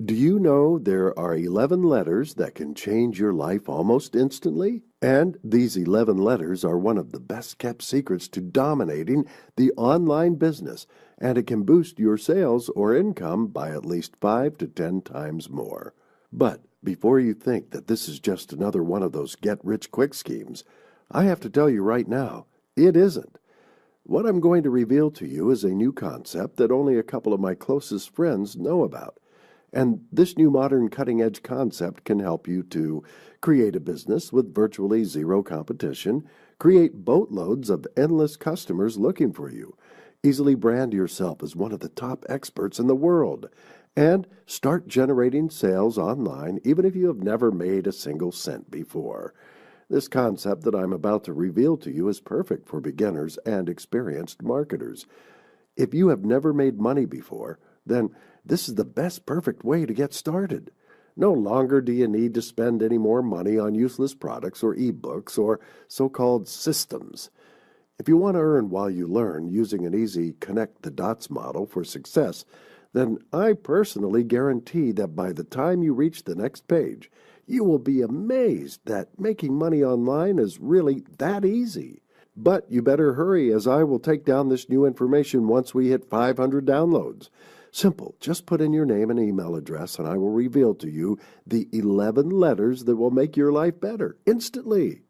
Do you know there are 11 letters that can change your life almost instantly? And these 11 letters are one of the best kept secrets to dominating the online business, and it can boost your sales or income by at least 5 to 10 times more. But before you think that this is just another one of those get rich quick schemes, I have to tell you right now, it isn't. What I'm going to reveal to you is a new concept that only a couple of my closest friends know about. And this new modern cutting edge concept can help you to create a business with virtually zero competition, create boatloads of endless customers looking for you, easily brand yourself as one of the top experts in the world, and start generating sales online even if you have never made a single cent before. This concept that I'm about to reveal to you is perfect for beginners and experienced marketers. If you have never made money before, then this is the best perfect way to get started. No longer do you need to spend any more money on useless products or ebooks or so-called systems. If you want to earn while you learn using an easy connect the dots model for success, then I personally guarantee that by the time you reach the next page, you will be amazed that making money online is really that easy. But you better hurry, as I will take down this new information once we hit 500 downloads. Simple, just put in your name and email address, and I will reveal to you the 11 letters that will make your life better instantly.